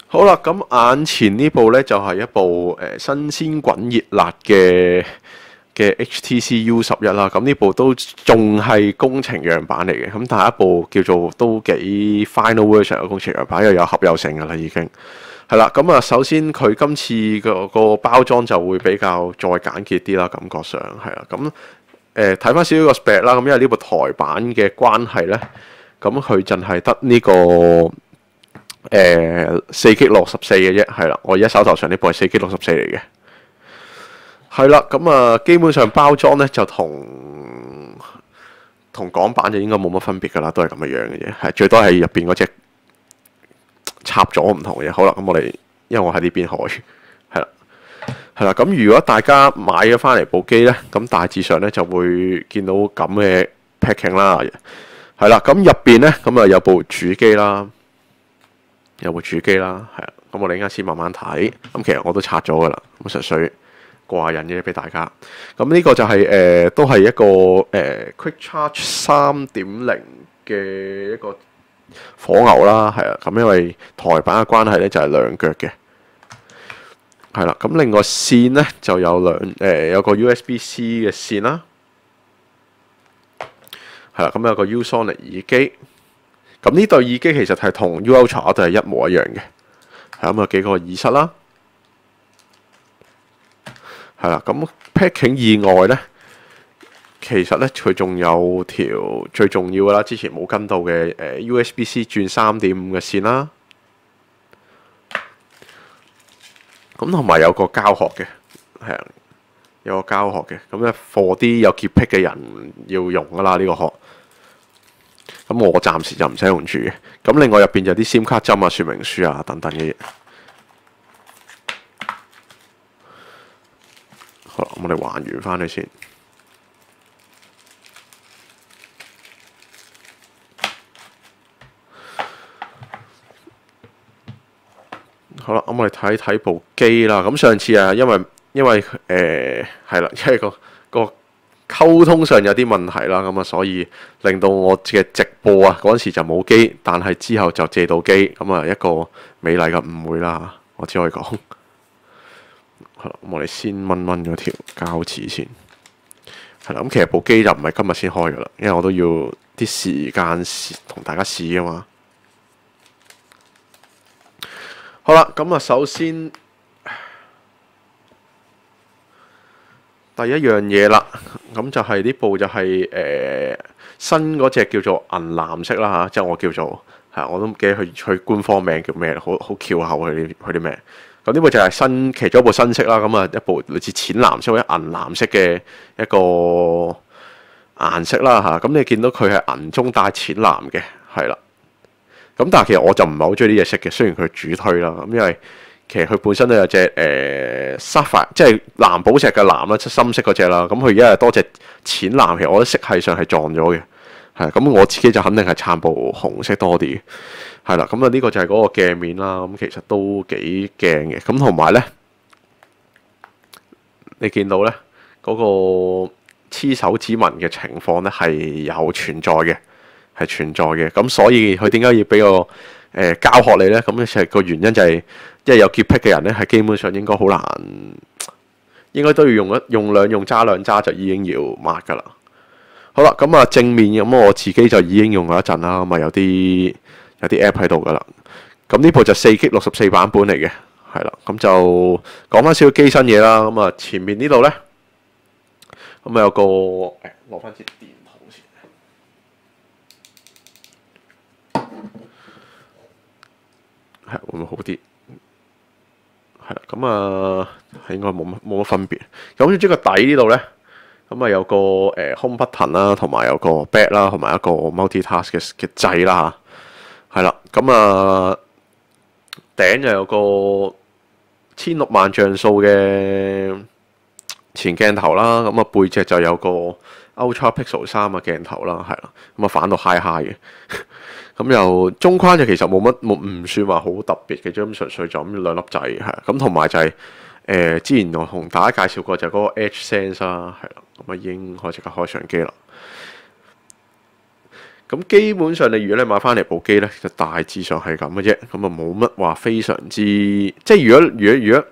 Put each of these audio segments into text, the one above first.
好啦，咁眼前呢部呢，就係一部新鮮滾熱辣嘅 HTC U11啦。咁呢部都仲係工程樣版嚟嘅，咁但係一部叫做都幾 final version 嘅工程樣版，又有盒有成噶啦已經。係啦，咁啊首先佢今次個包裝就會比較再簡潔啲啦，感覺上係啦。咁睇翻少少個 spec 啦，咁因為呢部台版嘅關係呢，咁佢淨係得呢個。4G 64嘅啫，係啦，我而家手頭上呢部係4G 64嚟嘅，係啦，咁啊，基本上包裝呢就同港版就應該冇乜分別噶啦，都係咁嘅樣嘅啫，係最多係入邊嗰隻插咗唔同嘅嘢。好啦，咁我哋因為我喺呢邊開，係啦，咁如果大家買咗翻嚟部機呢，咁大致上呢就會見到咁嘅 packing 啦，係啦，咁入邊呢，咁啊有部主機啦。有部主機啦，係啊，咁我哋而家先慢慢睇。咁其實我都拆咗噶啦，咁純粹過下癮嘅俾大家。咁呢個就係都係一個Quick Charge 3.0嘅一個火牛啦，係啊。咁因為台版嘅關係咧，就係兩腳嘅，係啦。咁另外線咧就有有個 USB-C 嘅線啦，係啦。咁有個 U-Sonic 耳機。咁呢對耳機其實係同 U Ultra 都係一模一樣嘅，係咁有幾個耳塞啦，係啦。咁 packing 以外呢，其實呢，佢仲有條最重要嘅啦，之前冇跟到嘅USB-C 轉3.5嘅線啦，咁同埋有個膠殼嘅，係啊，有個膠殼嘅，咁咧 for 啲有潔癖嘅人要用噶啦呢個殼。咁我暫時就唔使用住嘅。咁另外入邊有啲 SIM 卡針啊、說明書啊等等嘅嘢。好啦，我哋還原翻去先。好啦，咁我哋睇睇部機啦。咁上次啊，因為係啦，因為個溝通上有啲問題啦，咁啊，所以令到我嘅直播啊嗰陣時就冇機，但係之後就借到機，咁啊一個美麗嘅誤會啦，我只可以講。好啦，咁我哋先掹咗條膠紙先。係啦，咁其實部機就唔係今日先開噶啦，因為我都要啲時間同大家試啊嘛。好啦，咁啊首先。第一樣嘢啦，咁就係呢部就係新嗰隻叫做銀藍色啦嚇，即係我叫做係我都唔記得佢官方名叫咩，好翹口佢啲咩。咁呢部就係其中一部新色啦，咁啊一部類似淺藍色或者銀藍色嘅一個顏色啦嚇。咁你見到佢係銀中帶淺藍嘅，係啦。咁但係其實我就唔係好中意呢隻色嘅，雖然佢主推啦，咁因為。其實佢本身都有隻Sapphire，即係藍寶石嘅藍啦，深色嗰隻啦。咁佢而家係多隻淺藍，其實我覺得色系上係撞咗嘅。係咁，我自己就肯定係撐部紅色多啲。係啦，咁啊呢個就係嗰個鏡面啦。咁其實都幾鏡嘅。咁同埋咧，你見到咧嗰個黐手指紋嘅情況咧係有存在嘅，係存在嘅。咁所以佢點解要俾個膠殼你咧？咁其實個原因就係。即係有潔癖嘅人咧，係基本上應該好難，應該都要用兩揸兩揸就已經要抹噶啦。好啦，咁啊正面咁我自己就已經用咗一陣啦，咁啊有啲 app 喺度噶啦。咁呢部就4G 64版本嚟嘅，係啦。咁就講翻少少機身嘢啦。咁啊前面呢度咧，咁啊有個攞翻支電筒先，係會唔會好啲？係啦，咁啊，應該冇乜分別。咁即係個底呢度咧，咁啊有個home button 啦，同埋有個 back 啦，同埋一個 multitask 嘅掣啦嚇。係啦，咁啊頂就有個16萬像素嘅前鏡頭啦，咁啊背脊就有個 Ultra Pixel 3嘅鏡頭啦，係啦，咁啊反到 high 嘅。咁又中框就其實唔算話好特別嘅，咁純粹就咁兩粒掣係，咁同埋就係之前我同大家介紹過就係嗰個 Edge Sense 啦，係啦，咁啊已經即刻開相機啦。咁基本上你如果你買翻嚟部機咧，就大致上係咁嘅啫。咁啊冇乜話非常之，即係如果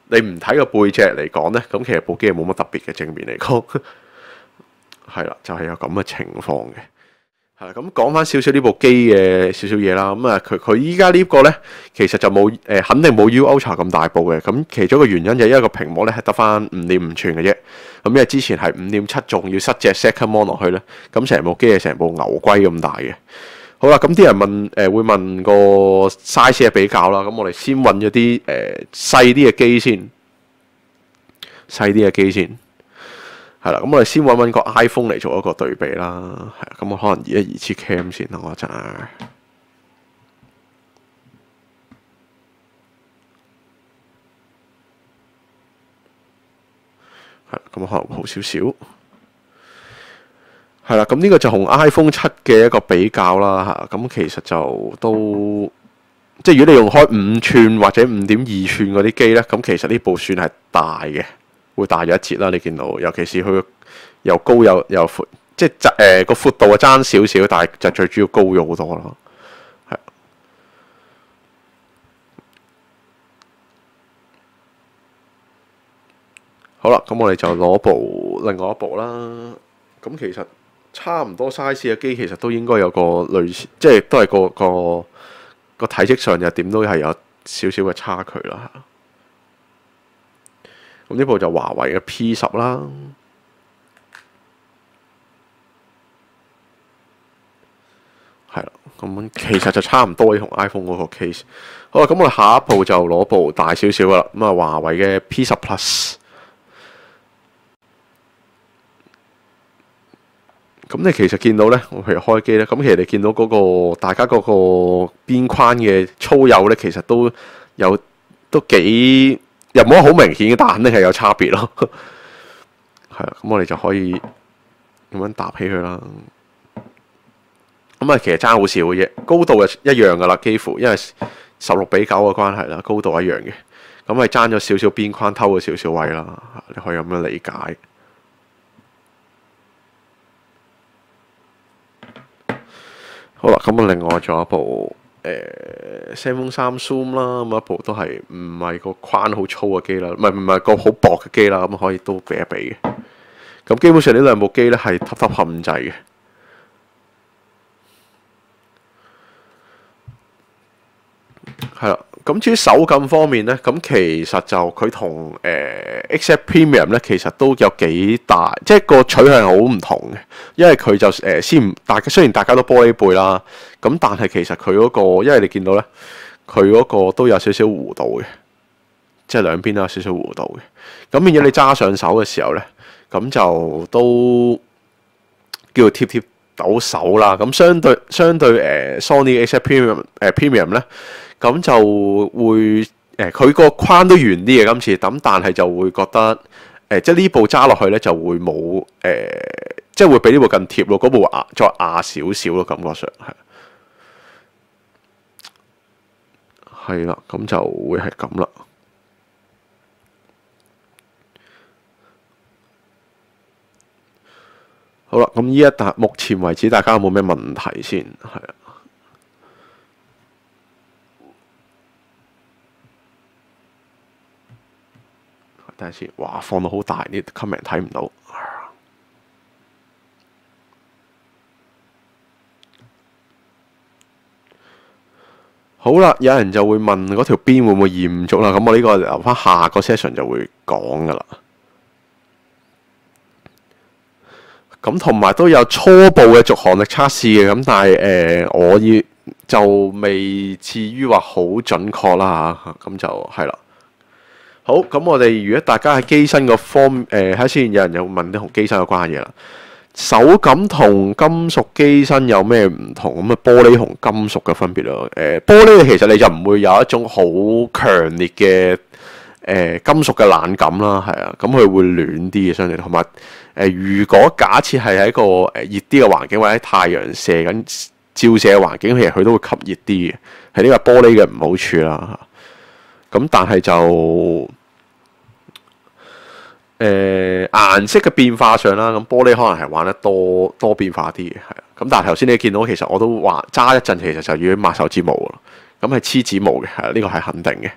你唔睇個背脊嚟講咧，咁其實部機係冇乜特別嘅正面嚟講，係啦，就係有咁嘅情況嘅。係啦，咁講翻少少呢部機嘅少少嘢啦。咁啊，佢依家呢個咧，其實就冇肯定冇 U Ultra 咁大部嘅。咁其中一個原因就係因為個屏幕咧係得翻5.5寸嘅啫。咁因為之前係5.7，仲要塞隻 second mon 落去咧，咁成部機係成部牛龜咁大嘅。好啦，咁啲人問會問個 size 嘅比較啦。咁我哋先揾咗啲細啲嘅機先，係啦。咁我哋先揾個 iPhone 嚟做一個對比啦。係咁我可能移一移支 cam 先啦，我一陣。係咁可能好少少。係啦，咁呢個就同 iPhone 7嘅一個比較啦嚇。咁其實就都即係如果你用開5寸或者5.2寸嗰啲機咧，咁其實呢部算係大嘅，會大咗一截啦。你見到，尤其是佢又高又闊，即係個闊度啊爭少少，但係就最主要高咗好多咯。係。好啦，咁我哋就攞另外一部啦。咁其實差唔多 size 嘅機，其實都應該有個類似，即係都係個體積上又點都係有少少嘅差距啦。咁呢部就華為嘅 P10啦，係啦。咁其實就差唔多同 iPhone 嗰個 case。好啦，咁我哋下一步就攞部大少少噶啦。咁啊，華為嘅 P10 Plus。咁你其實見到咧，我譬如開機咧，咁其實你見到嗰個大家嗰個邊框嘅粗幼咧，其實都幾又冇得好明顯嘅，但肯定係有差別咯。係啊，咁我哋就可以咁樣搭起佢啦。咁啊，其實爭好少嘅啫，高度係一樣噶啦，幾乎因為16:9嘅關係啦，高度一樣嘅。咁係爭咗少少邊框偷咗少少位啦，你可以咁樣理解。好啦，咁啊，另外仲有一部Zenfone 3 Zoom 啦，咁一部都係唔係個框好粗嘅機啦，唔係個好薄嘅機啦，咁可以都比一比嘅。咁基本上呢兩部機咧係揼揼冚掣嘅，係啦。咁至於手感方面咧，咁其實就佢同XF Premium 咧，其實都有幾大，即係個取向好唔同嘅。因為佢就雖然大家都玻璃背啦，咁但係其實佢嗰個，因為你見到咧，佢嗰個都有少少弧度嘅，即係兩邊都有少少弧度嘅。咁變咗你揸上手嘅時候咧，咁就都叫做貼到手啦。咁相對Sony XF Premium 咧。咁就會佢個框都圓啲嘅今次，咁但係就會覺得即係呢部揸落去咧就會冇即係會比呢部更貼咯，嗰部再壓少少咯，感覺上係啦，咁就會係咁啦。好啦，咁目前為止大家有冇咩問題先？係啊。睇下先，哇！放到好大，啲 comment 睇唔到。好啦，有人就會問嗰條邊會唔會驗足啦？咁我呢個留翻下個 session 就會講噶啦。咁同埋都有初步嘅續航力測試嘅，咁但係我就未至於話好準確啦嚇。咁就係啦。好，咁我哋如果大家喺機身個方睇先，有人又問啲同機身有關嘅嘢啦。手感同金屬機身有咩唔同？咁啊，玻璃同金屬嘅分別咯。玻璃其實你就唔會有一種好強烈嘅金屬嘅冷感啦，係啊，咁佢會暖啲嘅相對，同埋如果假設係喺一個熱啲嘅環境或者太陽照射嘅環境，其實佢都會吸熱啲嘅，係呢個玻璃嘅唔好處啦。咁但係就顏色嘅變化上啦，咁玻璃可能係玩得多變化啲嘅，係啊。咁但係頭先你見到其實我都話揸一陣，其實就已經抹手指毛啦。咁係黐指毛嘅，係呢個係肯定嘅。